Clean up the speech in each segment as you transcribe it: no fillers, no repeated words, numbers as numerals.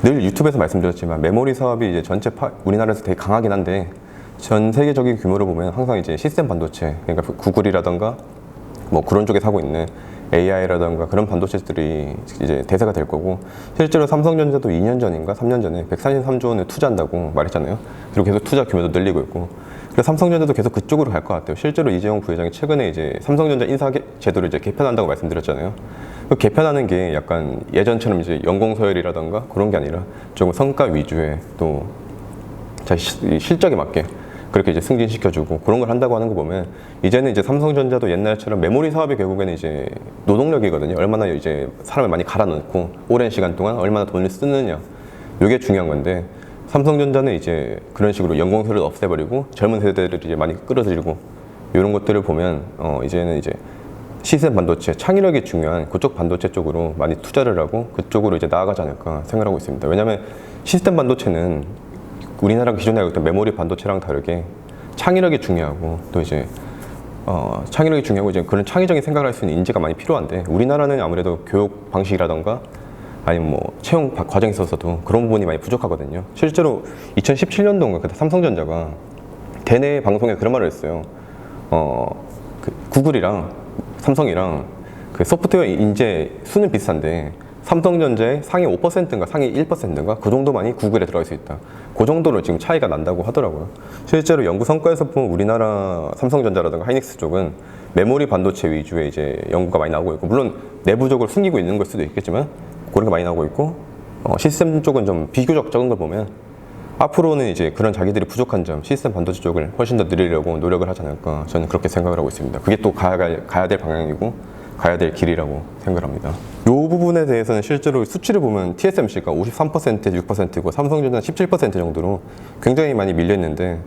늘 유튜브에서 말씀드렸지만 메모리 사업이 이제 전체 우리나라에서 되게 강하긴 한데 전 세계적인 규모로 보면 항상 이제 시스템 반도체, 그러니까 구글이라던가 뭐 그런 쪽에 사고 있는 AI라던가 그런 반도체들이 이제 대세가 될 거고, 실제로 삼성전자도 2년 전인가 3년 전에 143조 원을 투자한다고 말했잖아요. 그리고 계속 투자 규모도 늘리고 있고, 그래서 삼성전자도 계속 그쪽으로 갈 것 같아요. 실제로 이재용 부회장이 최근에 이제 삼성전자 인사 제도를 이제 개편한다고 말씀드렸잖아요. 그 개편하는 게 약간 예전처럼 이제 연공 서열이라던가 그런 게 아니라 조금 성과 위주의, 또 자기 실적에 맞게 그렇게 이제 승진시켜주고 그런 걸 한다고 하는 거 보면, 이제는 이제 삼성전자도 옛날처럼 메모리 사업이 결국에는 이제 노동력이거든요. 얼마나 이제 사람을 많이 갈아넣고 오랜 시간 동안 얼마나 돈을 쓰느냐, 이게 중요한 건데, 삼성전자는 이제 그런 식으로 연공서를 없애버리고 젊은 세대를 이제 많이 끌어들이고 이런 것들을 보면 이제는 이제 시스템 반도체, 창의력이 중요한 그쪽 반도체 쪽으로 많이 투자를 하고 그쪽으로 이제 나아가지 않을까 생각하고 있습니다. 왜냐하면 시스템 반도체는 우리나라가 기존에 알고 있던 메모리 반도체랑 다르게 창의력이 중요하고, 또 이제 창의력이 중요하고 이제 그런 창의적인 생각을 할 수 있는 인재가 많이 필요한데, 우리나라는 아무래도 교육 방식이라던가 아니면 뭐 채용 과정에 있어서도 그런 부분이 많이 부족하거든요. 실제로 2017년도인가 그때 삼성전자가 대내 방송에 그런 말을 했어요. 그 구글이랑 삼성이랑 그 소프트웨어 인재 수는 비슷한데 삼성전자의 상위 5%인가 상위 1%인가 그 정도만이 구글에 들어갈 수 있다. 그 정도로 지금 차이가 난다고 하더라고요. 실제로 연구 성과에서 보면 우리나라 삼성전자라든가 하이닉스 쪽은 메모리 반도체 위주의 이제 연구가 많이 나오고 있고, 물론 내부적으로 숨기고 있는 걸 수도 있겠지만 그런 게 많이 나오고 있고, 시스템 쪽은 좀 비교적 적은 걸 보면 앞으로는 이제 그런 자기들이 부족한 점, 시스템 반도체 쪽을 훨씬 더 늘리려고 노력을 하지 않을까, 저는 그렇게 생각을 하고 있습니다. 그게 또 가야 될 방향이고 가야 될 길이라고 생각합니다. 이 부분에 대해서는 실제로 수치를 보면 TSMC가 53%, 6%고 삼성전자는 17% 정도로 굉장히 많이 밀려있는데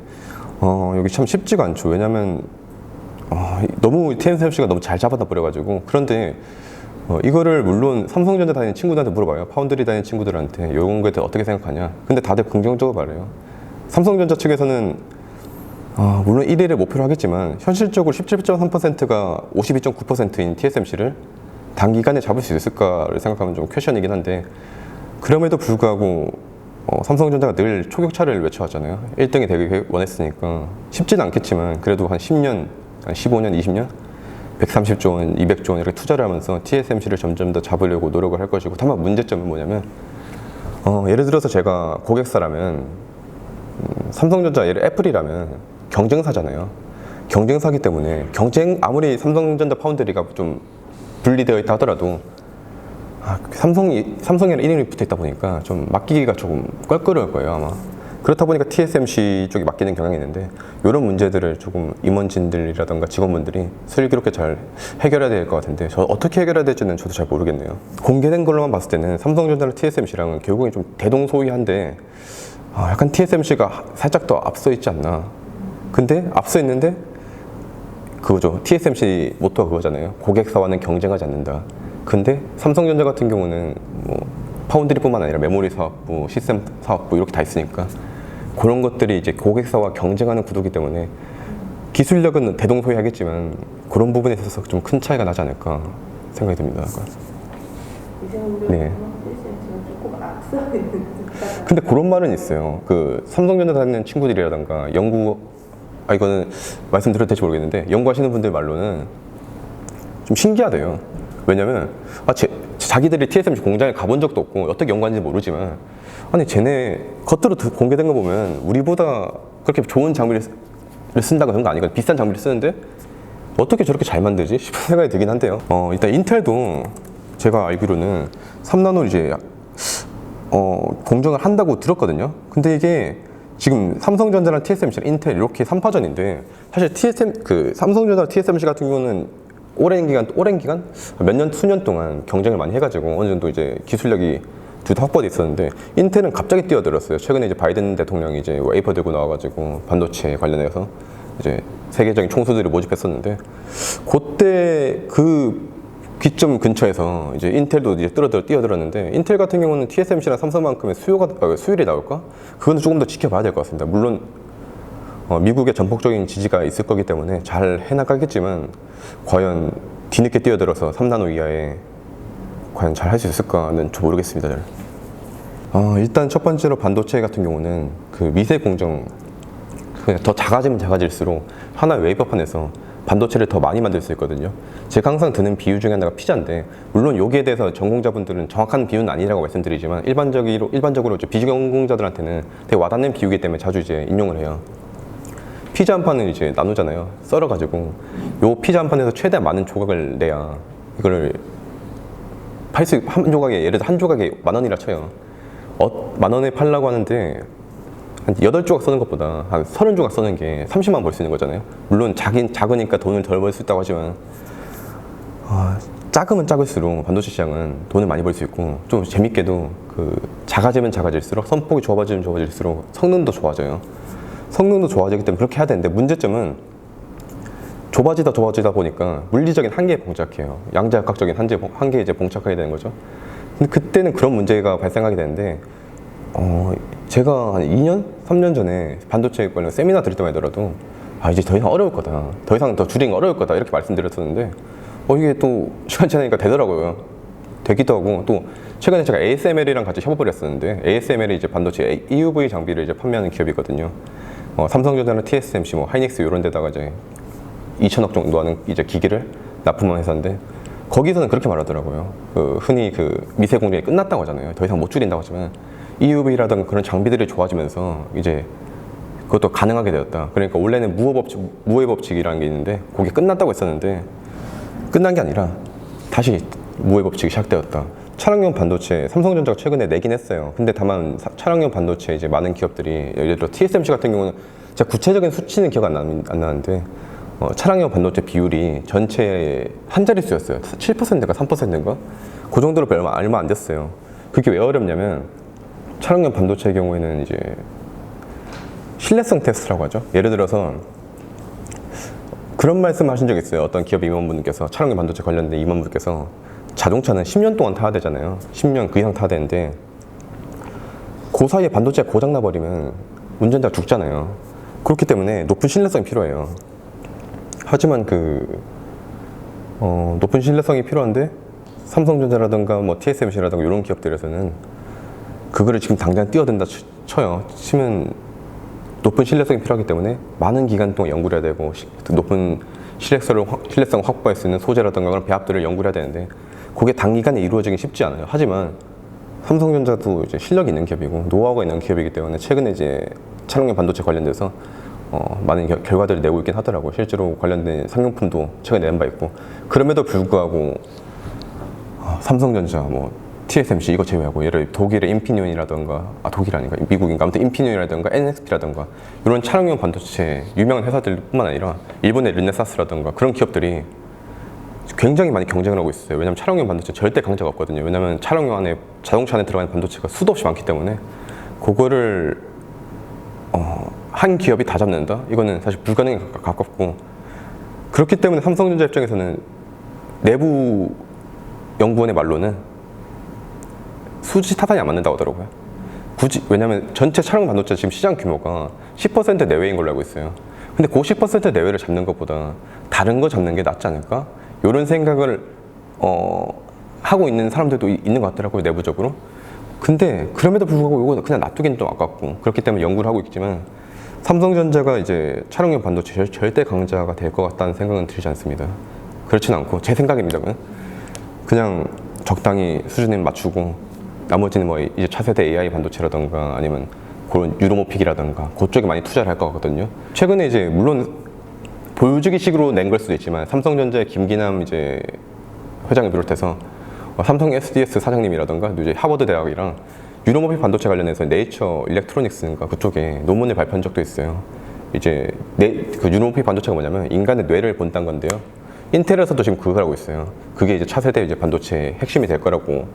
여기 참 쉽지가 않죠. 왜냐면 너무 TSMC가 너무 잘 잡아다 버려가지고. 그런데 이거를 물론 삼성전자 다니는 친구들한테 물어봐요. 파운드리 다니는 친구들한테 이런 거에 대해 어떻게 생각하냐. 근데 다들 긍정적으로 말해요. 삼성전자 측에서는 물론 1위를 목표로 하겠지만 현실적으로 17.3%가 52.9%인 TSMC를 단기간에 잡을 수 있을까를 생각하면 좀 퀘션이긴 한데, 그럼에도 불구하고 삼성전자가 늘 초격차를 외쳐왔잖아요. 1등이 되기 원했으니까 쉽지는 않겠지만 그래도 한 10년, 한 15년, 20년 130조 원, 200조 원 이렇게 투자를 하면서 TSMC를 점점 더 잡으려고 노력을 할 것이고, 다만 문제점은 뭐냐면 예를 들어서 제가 고객사라면 삼성전자, 예를 애플이라면 경쟁사잖아요. 경쟁사기 때문에 아무리 삼성전자 파운드리가 좀 분리되어 있다 하더라도 삼성이랑 1인이 붙어 있다 보니까 좀 맡기기가 조금 껄끄러울 거예요, 아마. 그렇다 보니까 TSMC 쪽이 맡기는 경향이 있는데, 이런 문제들을 조금 임원진들이라던가 직원분들이 슬기롭게 잘 해결해야 될 것 같은데, 저 어떻게 해결해야 될지는 저도 잘 모르겠네요. 공개된 걸로만 봤을 때는 삼성전자랑 TSMC랑은 결국엔 좀 대동소이한데 약간 TSMC가 살짝 더 앞서 있지 않나. 근데 앞서 있는데 그거죠. TSMC 모토가 그거잖아요. 고객사와는 경쟁하지 않는다. 근데 삼성전자 같은 경우는 뭐 파운드리뿐만 아니라 메모리 사업부, 시스템 사업부 이렇게 다 있으니까 그런 것들이 이제 고객사와 경쟁하는 구도이기 때문에 기술력은 대동소이하겠지만 그런 부분에 있어서 좀 큰 차이가 나지 않을까 생각이 듭니다. 네. 조금 앞서 있는. 근데 그런 말은 있어요. 그 삼성전자 다니는 친구들이라던가 이거는 말씀드려도 될지 모르겠는데 연구하시는 분들 말로는 좀 신기하대요. 왜냐면 자기들이 TSMC 공장에 가본 적도 없고 어떻게 연구하는지 모르지만, 아니 쟤네 겉으로 공개된 거 보면 우리보다 그렇게 좋은 장비를 쓴다고 그런 거 아니거든요. 비싼 장비를 쓰는데 어떻게 저렇게 잘 만들지 싶은 생각이 들긴 한데요. 일단 인텔도 제가 알기로는 3나노 이제 공정을 한다고 들었거든요. 근데 이게 지금 삼성전자랑 TSMC랑 인텔 이렇게 3파전인데, 사실 삼성전자랑 TSMC 같은 경우는 오랜 기간 몇 년, 수년 동안 경쟁을 많이 해가지고 어느 정도 이제 기술력이 둘 다 확보돼 있었는데, 인텔은 갑자기 뛰어들었어요. 최근에 이제 바이든 대통령이 이제 웨이퍼 들고 나와가지고 반도체 관련해서 이제 세계적인 총수들을 모집했었는데, 그때 그 기점 근처에서 이제 인텔도 이제 뛰어들었는데, 인텔 같은 경우는 TSMC나 삼성만큼의 수율이 나올까? 그건 조금 더 지켜봐야 될 것 같습니다. 물론 미국의 전폭적인 지지가 있을 거기 때문에 잘 해나가겠지만, 과연 뒤늦게 뛰어들어서 3나노 이하에 과연 잘 할 수 있을까는 좀 모르겠습니다. 일단 첫 번째로 반도체 같은 경우는 그 미세 공정, 그냥 더 작아지면 작아질수록 하나의 웨이퍼판에서 반도체를 더 많이 만들 수 있거든요. 제가 항상 드는 비유 중에 하나가 피자인데, 물론 여기에 대해서 전공자분들은 정확한 비유는 아니라고 말씀드리지만 일반적으로 이제 비전공자들한테는 되게 와닿는 비유이기 때문에 자주 이제 인용을 해요. 피자 한 판을 이제 나누잖아요. 썰어가지고 요 피자 한 판에서 최대한 많은 조각을 내야 이거를 한 조각에, 예를 들어 한 조각에 10,000원이라 쳐요. 10,000원에 팔려고 하는데 한 8조각 쓰는 것보다 한 30조각 쓰는 게 30만 원 벌 수 있는 거잖아요. 물론 작으니까 돈을 덜 벌 수 있다고 하지만 작으면 작을수록 반도체 시장은 돈을 많이 벌 수 있고, 좀 재밌게도 그 작아지면 작아질수록, 선폭이 좁아지면 좁아질수록 성능도 좋아져요. 성능도 좋아지기 때문에 그렇게 해야 되는데, 문제점은 좁아지다 보니까 물리적인 한계에 봉착해요. 양자역학적인 한계에 이제 봉착하게 되는 거죠. 근데 그때는 그런 문제가 발생하게 되는데, 제가 한 2년? 3년 전에 반도체 관련 세미나 들을 때만 하더라도 이제 더 이상 어려울 거다, 더 이상 더 줄이는 거 어려울 거다, 이렇게 말씀드렸었는데 이게 또 시간 지나니까 되더라고요. 되기도 하고, 또 최근에 제가 ASML이랑 같이 협업을 했었는데, ASML이 이제 반도체 EUV 장비를 이제 판매하는 기업이거든요. 삼성전자나 TSMC, 하이닉스 이런 데다가 이제 2천억 정도 하는 이제 기기를 납품한 회사인데, 거기서는 그렇게 말하더라고요. 흔히 미세 공정이 끝났다고 하잖아요. 더 이상 못 줄인다고 하지만 EUV라든가 그런 장비들이 좋아지면서 이제 그것도 가능하게 되었다. 그러니까 원래는 무의 법칙이라는 게 있는데, 그게 끝났다고 했었는데 끝난 게 아니라 다시 무의 법칙이 시작되었다. 차량용 반도체, 삼성전자가 최근에 내긴 했어요. 근데 다만 차량용 반도체 이제 많은 기업들이, 예를 들어 TSMC 같은 경우는 제가 구체적인 수치는 기억 안 나는데 차량용 반도체 비율이 전체 한 자릿수였어요. 7%인가 3%인가? 그 정도로 얼마 안 됐어요. 그게 왜 어렵냐면, 차량용 반도체의 경우에는 이제 신뢰성 테스트라고 하죠. 예를 들어서 그런 말씀 하신 적 있어요. 어떤 기업 임원분께서, 차량용 반도체 관련된 임원분께서, 자동차는 10년 동안 타야 되잖아요. 10년 그 이상 타야 되는데 그 사이에 반도체가 고장 나버리면 운전자가 죽잖아요. 그렇기 때문에 높은 신뢰성이 필요해요. 하지만 높은 신뢰성이 필요한데 삼성전자라든가 TSMC라든가 이런 기업들에서는 그거를 지금 당장 뛰어든다 치면 높은 신뢰성이 필요하기 때문에 많은 기간 동안 연구를 해야 되고, 높은 신뢰성을 확보할 수 있는 소재라든가 그런 배합들을 연구를 해야 되는데, 그게 단기간에 이루어지기 쉽지 않아요. 하지만 삼성전자도 이제 실력이 있는 기업이고 노하우가 있는 기업이기 때문에 최근에 이제 차량용 반도체 관련돼서 많은 결과들을 내고 있긴 하더라고요. 실제로 관련된 상용품도 최근에 낸 바 있고. 그럼에도 불구하고 삼성전자, TSMC 이거 제외하고, 예를 들어 독일의 인피니온이라던가, 독일 아닌가, 미국인가, 아무튼 인피니온이라던가 NXP라던가 이런 차량용 반도체 유명한 회사들뿐만 아니라 일본의 르네사스라던가 그런 기업들이 굉장히 많이 경쟁을 하고 있어요. 왜냐면 차량용 반도체 절대 강자가 없거든요. 왜냐면 자동차 안에 들어가는 반도체가 수도 없이 많기 때문에 그거를 한 기업이 다 잡는다? 이거는 사실 불가능에 가깝고, 그렇기 때문에 삼성전자 입장에서는 내부 연구원의 말로는 수지 타산이 안 맞는다고 하더라고요. 왜냐면 전체 차량 반도체 지금 시장 규모가 10% 내외인 걸로 알고 있어요. 근데 그 10% 내외를 잡는 것보다 다른 거 잡는 게 낫지 않을까? 이런 생각을 하고 있는 사람들도 있는 것 같더라고요, 내부적으로. 근데 그럼에도 불구하고 이거 그냥 놔두기는 좀 아깝고, 그렇기 때문에 연구를 하고 있지만 삼성전자가 이제 차량용 반도체 절대 강자가 될 것 같다는 생각은 들지 않습니다. 그렇진 않고, 제 생각입니다. 그냥 적당히 수준을 맞추고 나머지는 이제 차세대 AI 반도체라던가 아니면 그런 유로모픽이라던가 그쪽에 많이 투자를 할 것 같거든요. 최근에 이제 물론 보여주기식으로 낸 걸 수도 있지만, 삼성전자의 김기남 이제 회장을 비롯해서 삼성 SDS 사장님이라던가 이제 하버드 대학이랑 유로모픽 반도체 관련해서 네이처 일렉트로닉스인가 그쪽에 논문을 발표한 적도 있어요. 이제 그 유로모픽 반도체가 뭐냐면 인간의 뇌를 본다는 건데요. 인텔에서도 지금 그걸 하고 있어요. 그게 이제 차세대 이제 반도체의 핵심이 될 거라고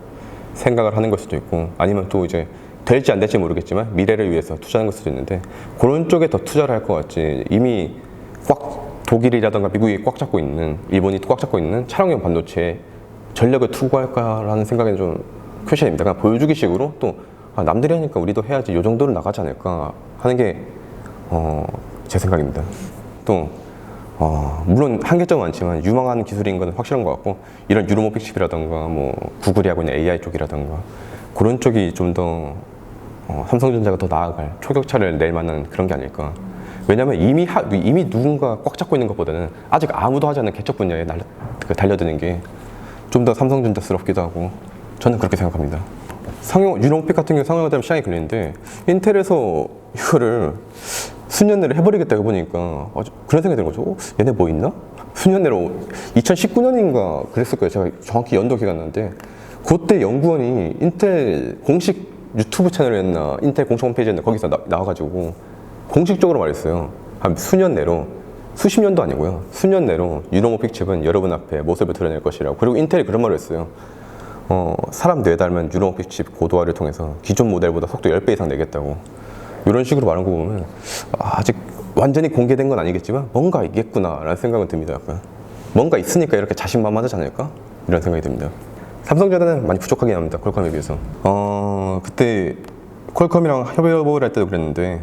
생각을 하는 걸 수도 있고, 아니면 또 이제 될지 안 될지 모르겠지만 미래를 위해서 투자하는 걸 수도 있는데, 그런 쪽에 더 투자를 할 것 같지, 이미 독일이라든가 미국이 꽉 잡고 있는, 일본이 꽉 잡고 있는 차량용 반도체에 전력을 투구할까라는 생각이 좀 퀘션입니다. 그냥 보여주기 식으로 또 남들이 하니까 우리도 해야지, 이 정도는 나가지 않을까 하는 게 제 생각입니다. 또 물론 한계점은 많지만 유망한 기술인 건 확실한 것 같고, 이런 유로모픽 칩이라던가 구글이 하고 있는 AI 쪽이라던가 그런 쪽이 좀 더 삼성전자가 더 나아갈 초격차를 낼 만한 그런 게 아닐까. 왜냐면 이미 누군가 꽉 잡고 있는 것보다는 아직 아무도 하지 않은 개척 분야에 달려드는 게 좀 더 삼성전자스럽기도 하고 저는 그렇게 생각합니다. 유럽픽 같은 경우 상용화되면 시장이 걸리는데 인텔에서 이거를 수년 내로 해버리겠다 해보니까 그런 생각이 드는 거죠. 얘네 뭐 있나? 수년 내로 2019년인가 그랬을 거예요. 제가 정확히 연도 기억 안 나는데 그때 연구원이 인텔 공식 유튜브 채널이었나 인텔 공식 홈페이지였나 거기서 나와가지고 공식적으로 말했어요. 한 수년 내로 수십 년도 아니고요. 수년 내로 유노모픽 칩은 여러분 앞에 모습을 드러낼 것이라고. 그리고 인텔이 그런 말을 했어요. 사람 뇌에 닮은 유노모픽 칩 고도화를 통해서 기존 모델보다 속도 10배 이상 내겠다고. 이런 식으로 말한 거 보면 아직 완전히 공개된 건 아니겠지만 뭔가 있겠구나라는 생각은 듭니다. 약간. 뭔가 있으니까 이렇게 자신만만하지 않을까? 이런 생각이 듭니다. 삼성전자는 많이 부족하긴 합니다. 퀄컴에 비해서. 그때 퀄컴이랑 협업을 할 때도 그랬는데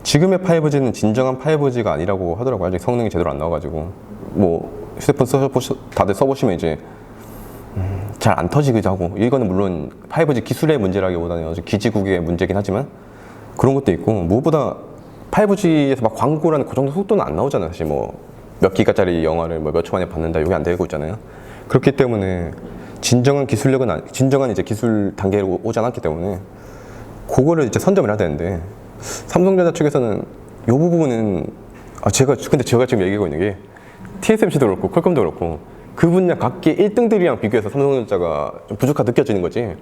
지금의 5G는 진정한 5G가 아니라고 하더라고요. 아직 성능이 제대로 안 나와가지고 뭐 휴대폰 다들 써보시면 이제 잘 안 터지기도 하고 이거는 물론 5G 기술의 문제라기보다는 아주 기지국의 문제긴 하지만 그런 것도 있고 무엇보다 5G에서 막 광고라는 그 정도 속도는 안 나오잖아요. 사실 뭐 몇 기가짜리 영화를 뭐 몇 초 만에 받는다 이게 안 되고 있잖아요. 그렇기 때문에 진정한 진정한 이제 기술 단계로 오지 않았기 때문에 그거를 이제 선점을 해야 되는데 삼성전자 측에서는 이 부분은 근데 제가 지금 얘기하고 있는 게 TSMC도 그렇고 퀄컴도 그렇고 그 분야 각기 1등들이랑 비교해서 삼성전자가 좀 부족하게 느껴지는 거지.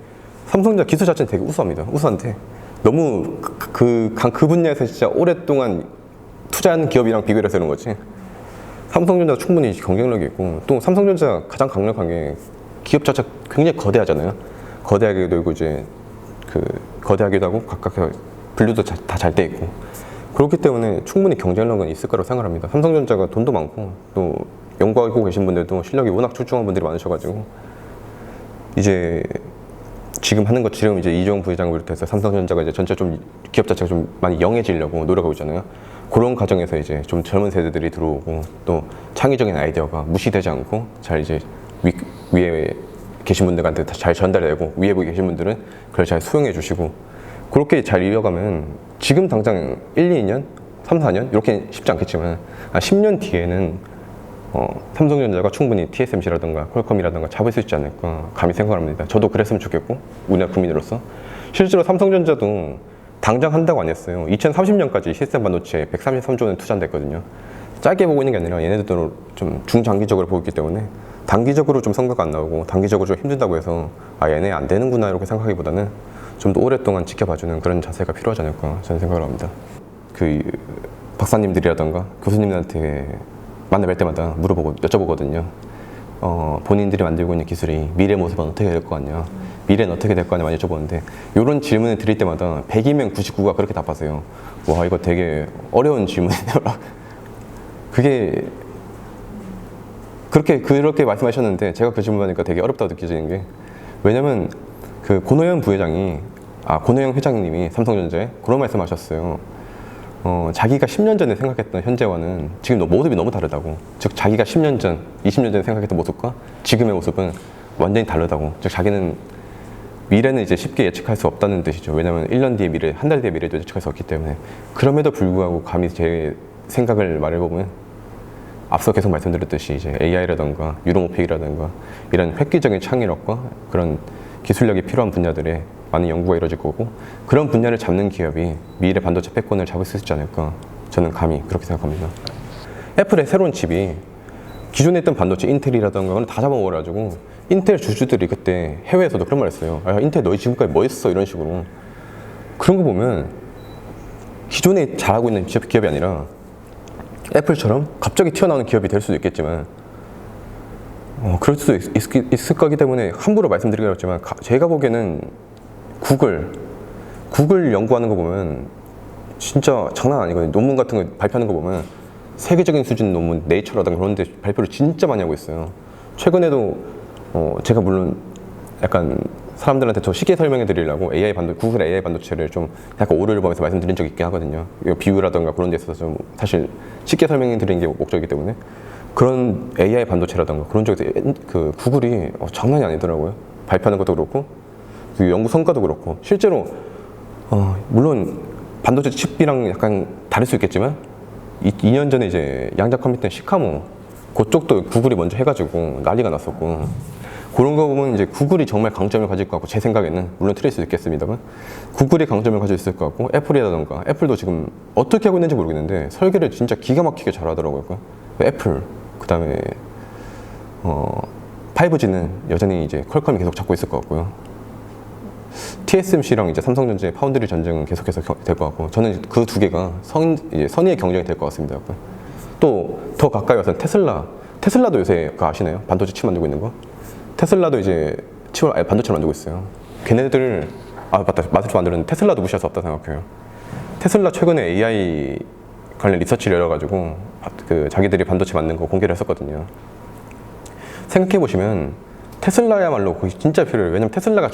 삼성전자 기술 자체는 되게 우수합니다. 우수한데 너무 그 분야에서 진짜 오랫동안 투자한 기업이랑 비교를 해서 그런 거지. 삼성전자가 충분히 경쟁력이 있고 또 삼성전자가 가장 강력한 게 기업 자체가 굉장히 거대하잖아요. 거대하기도 하고 이제 거대하기도 하고 각각 분류도 다 잘 돼 있고 그렇기 때문에 충분히 경쟁력은 있을 거라고 생각합니다. 삼성전자가 돈도 많고 또 연구하고 계신 분들도 실력이 워낙 출중한 분들이 많으셔가지고 이제 지금 이제 이재용 부회장을 비롯해서 삼성전자가 이제 전체 좀 기업 자체가 좀 많이 영해지려고 노력하고 있잖아요. 그런 과정에서 이제 좀 젊은 세대들이 들어오고 또 창의적인 아이디어가 무시되지 않고 잘 이제 위에 계신 분들한테 잘 전달되고 위에 계신 분들은 그걸 잘 수용해 주시고 그렇게 잘 이어가면 지금 당장 1, 2년, 3, 4년 이렇게 쉽지 않겠지만 10년 뒤에는 삼성전자가 충분히 TSMC라든가 퀄컴이라든가 잡을 수 있지 않을까 감히 생각합니다. 저도 그랬으면 좋겠고 우리나라 국민으로서 실제로 삼성전자도 당장 한다고 안 했어요. 2030년까지 시스템 반도체에 133조 원 투자한댔거든요. 짧게 보고 있는 게 아니라 얘네들도 좀 중장기적으로 보고 있기 때문에 단기적으로 좀 성과가 안 나오고 단기적으로 좀 힘들다고 해서 얘네 안 되는구나 이렇게 생각하기보다는 좀 더 오랫동안 지켜봐주는 그런 자세가 필요하지 않을까 저는 생각을 합니다. 그 박사님들이라던가 교수님들한테 만나 뵐 때마다 여쭤보거든요. 본인들이 만들고 있는 기술이 미래 모습은 어떻게 될 거 같냐, 미래는 어떻게 될 거 같냐 많이 여쭤보는데 이런 질문을 드릴 때마다 100이면 99가 그렇게 답하세요. 와 이거 되게 어려운 질문이네요. 그게 그렇게 말씀하셨는데 제가 그 질문하니까 되게 어렵다고 느껴지는 게 왜냐면 그 고노현 회장님이 삼성전자에 그런 말씀하셨어요. 자기가 10년 전에 생각했던 현재와는 지금 모습이 너무 다르다고. 즉 자기가 10년 전, 20년 전에 생각했던 모습과 지금의 모습은 완전히 다르다고. 즉 자기는 미래는 이제 쉽게 예측할 수 없다는 뜻이죠. 왜냐하면 1년 뒤의 미래, 한 달 뒤의 미래도 예측할 수 없기 때문에. 그럼에도 불구하고 감히 제 생각을 말해보면 앞서 계속 말씀드렸듯이 이제 AI라든가 유로모픽이라든가 이런 획기적인 창의력과 그런 기술력이 필요한 분야들에 많은 연구가 이루어질 거고 그런 분야를 잡는 기업이 미래 반도체 패권을 잡을 수 있지 않을까 저는 감히 그렇게 생각합니다. 애플의 새로운 칩이 기존에 있던 반도체 인텔이라던가 다 잡아먹어가지고 인텔 주주들이 그때 해외에서도 그런 말 했어요. 인텔 너희 지금까지 뭐 했어 이런 식으로. 그런 거 보면 기존에 잘하고 있는 기업이 아니라 애플처럼 갑자기 튀어나오는 기업이 될 수도 있겠지만 그럴 수도 있을 거기 때문에 함부로 말씀드리긴 어렵지만 제가 보기에는 구글 연구하는 거 보면 진짜 장난 아니거든요. 논문 같은 거 발표하는 거 보면 세계적인 수준 논문, 네이처라든가 그런 데 발표를 진짜 많이 하고 있어요. 최근에도 제가 물론 약간 사람들한테 더 쉽게 설명해 드리려고 구글 AI 반도체를 좀 약간 오류를 보면서 말씀드린 적이 있긴 하거든요. 비유라든가 그런 데 있어서 좀 사실 쉽게 설명해 드리는 게 목적이기 때문에 그런 AI 반도체라든가 그런 쪽에서 그 구글이 장난이 아니더라고요. 발표하는 것도 그렇고 그 연구 성과도 그렇고 실제로 물론 반도체 칩이랑 약간 다를 수 있겠지만 2년 전에 이제 양자 컴퓨터 시카모 그쪽도 구글이 먼저 해가지고 난리가 났었고 그런 거 보면 이제 구글이 정말 강점을 가질 것 같고 제 생각에는 물론 틀릴 수 있겠습니다만 구글이 강점을 가지고 있을 것 같고 애플이라던가 애플도 지금 어떻게 하고 있는지 모르겠는데 설계를 진짜 기가 막히게 잘하더라고요. 애플 그 다음에 5G는 여전히 이제 퀄컴이 계속 잡고 있을 것 같고요. TSMC랑 이제 삼성전자의 파운드리 전쟁은 계속해서 될 것 같고 저는 그 두 개가 이제 선의의 경쟁이 될 것 같습니다. 또 더 가까이 와서 테슬라도 요새 그거 아시나요? 반도체 칩 만들고 있는 거? 테슬라도 이제 반도체를 만들고 있어요. 걔네들 맞다 마트치 만드는 테슬라도 무시할 수 없다 생각해요. 테슬라 최근에 AI 관련 리서치를 열어가지고 그 자기들이 반도체 만든 거 공개를 했었거든요. 생각해 보시면 테슬라야말로 거의 진짜 필요해요. 왜냐면 테슬라가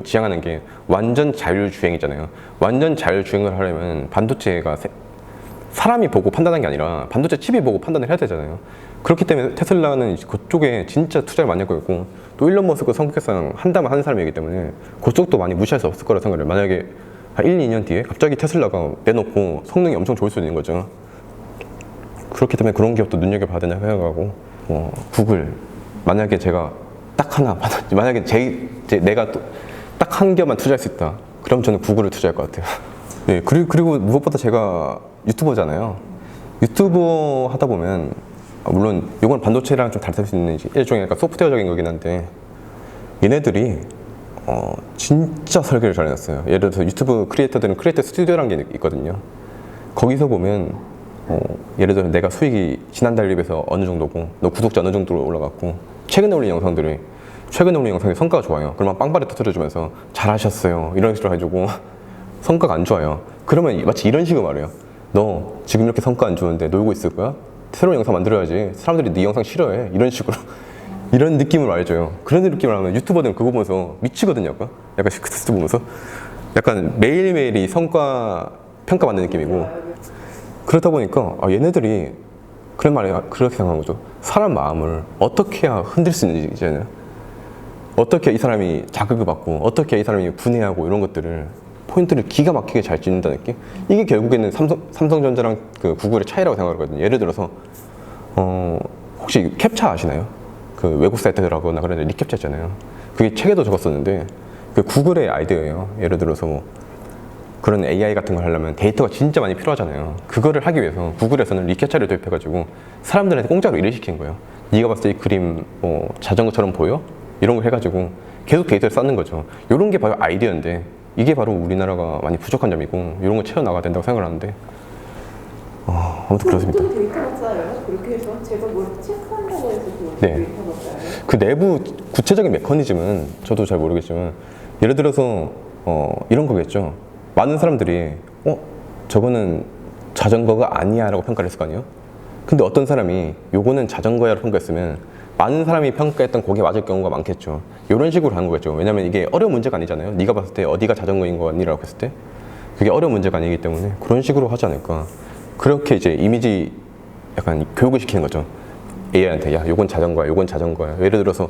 지향하는 게 완전 자율주행이잖아요. 완전 자율주행을 하려면 반도체가 사람이 보고 판단하는 게 아니라 반도체 칩이 보고 판단을 해야 되잖아요. 그렇기 때문에 테슬라는 그쪽에 진짜 투자를 많이 할 거고 또 일론 머스크 성격상 한다면 하는 사람이기 때문에 그쪽도 많이 무시할 수 없을 거라 생각해요. 만약에 한 1, 2년 뒤에 갑자기 테슬라가 내놓고 성능이 엄청 좋을 수 있는 거죠. 그렇기 때문에 그런 기업도 눈여겨봐야 된다고 생각하고 구글 만약에 제가 딱 하나 만약에 내가 딱 한 개만 투자할 수 있다 그럼 저는 구글을 투자할 것 같아요. 네, 그리고 무엇보다 제가 유튜버잖아요. 유튜버 하다 보면 물론 이건 반도체랑 좀 다를 수 있는 일종의 약간 소프트웨어적인 거긴 한데 얘네들이 진짜 설계를 잘 해놨어요. 예를 들어서 유튜브 크리에이터들은 크리에이터 스튜디오라는 게 있거든요. 거기서 보면 예를 들어 내가 수익이 지난달 대비해서 어느 정도고 너 구독자 어느 정도로 올라갔고 최근에 올린 영상이 성과가 좋아요. 그러면 빵빠레 터뜨려주면서 잘하셨어요 이런 식으로 해주고 성과가 안 좋아요. 그러면 마치 이런 식으로 말해요. 너 지금 이렇게 성과 안 좋은데 놀고 있을 거야? 새로운 영상 만들어야지. 사람들이 네 영상 싫어해. 이런 식으로 이런 느낌으로 알려줘요. 그런 느낌을 하면 유튜버들은 그거 보면서 미치거든요. 약간 시크릿 보면서 약간 매일매일이 성과 평가받는 느낌이고 그렇다 보니까 얘네들이 그렇게 생각한 거죠. 사람 마음을 어떻게 해야 흔들 수 있는지 이제는 어떻게 이 사람이 자극을 받고 어떻게 이 사람이 분해하고 이런 것들을 포인트를 기가 막히게 잘 찝는다는 느낌? 이게 결국에는 삼성전자랑 그 구글의 차이라고 생각하거든요. 예를 들어서 혹시 캡차 아시나요? 그 외국 사이트 들어가거나 그런 리캡차 있잖아요. 그게 책에도 적었었는데 그 구글의 아이디어예요. 예를 들어서 뭐 그런 AI 같은 걸 하려면 데이터가 진짜 많이 필요하잖아요. 그거를 하기 위해서 구글에서는 리캡차를 도입해가지고 사람들한테 공짜로 일을 시킨 거예요. 네가 봤을 때 이 그림 자전거처럼 보여? 이런 걸 해가지고 계속 데이터를 쌓는 거죠. 이런 게 바로 아이디어인데 이게 바로 우리나라가 많이 부족한 점이고 이런 거 채워나가야 된다고 생각을 하는데 아무튼 그렇습니다. 데이터가 쌓여요? 그렇게 해서 제가 뭘 체크한다고 해서 네. 데이터가 쌓여요? 그 내부 구체적인 메커니즘은 저도 잘 모르겠지만 예를 들어서 이런 거겠죠. 많은 사람들이 저거는 자전거가 아니야 라고 평가를 했을 거 아니에요. 근데 어떤 사람이 요거는 자전거야 라고 평가했으면 많은 사람이 평가했던 거기에 맞을 경우가 많겠죠. 이런 식으로 하는 거겠죠. 왜냐면 이게 어려운 문제가 아니잖아요. 네가 봤을 때 어디가 자전거인 거 같니라고 했을 때 그게 어려운 문제가 아니기 때문에 그런 식으로 하지 않을까. 그렇게 이제 이미지 약간 교육을 시키는 거죠. AI한테 야 요건 자전거야 요건 자전거야. 예를 들어서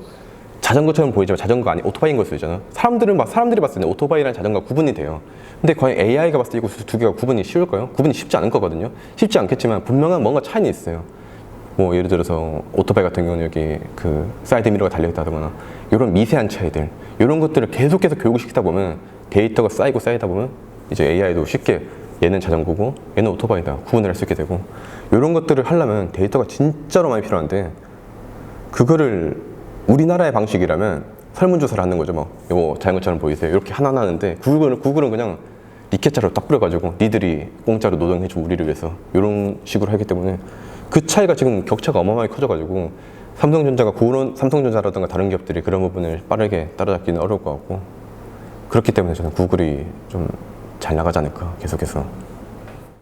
자전거처럼 보이지만 자전거가 아니 오토바이인 걸 수도 있잖아. 사람들이 봤을 때 오토바이랑 자전거가 구분이 돼요. 근데 과연 AI가 봤을 때 이거 두 개가 구분이 쉬울까요? 구분이 쉽지 않을 거거든요. 쉽지 않겠지만 분명한 뭔가 차이는 있어요. 뭐 예를 들어서 오토바이 같은 경우는 여기 그 사이드 미러가 달려있다거나 이런 미세한 차이들 이런 것들을 계속해서 교육을 시키다 보면 데이터가 쌓이다 보면 이제 AI도 쉽게 얘는 자전거고 얘는 오토바이다 구분을 할 수 있게 되고 이런 것들을 하려면 데이터가 진짜로 많이 필요한데 그거를 우리나라의 방식이라면 설문조사를 하는 거죠. 뭐 이거 자전거처럼 보이세요? 이렇게 하나하나 하는데 구글은 그냥 리켓차로 딱 뿌려가지고 니들이 공짜로 노동해줘 우리를 위해서 이런 식으로 하기 때문에 그 차이가 지금 격차가 어마어마하게 커져가지고 삼성전자라든가 다른 기업들이 그런 부분을 빠르게 따라잡기는 어려울 것 같고 그렇기 때문에 저는 구글이 좀 잘 나가지 않을까 계속해서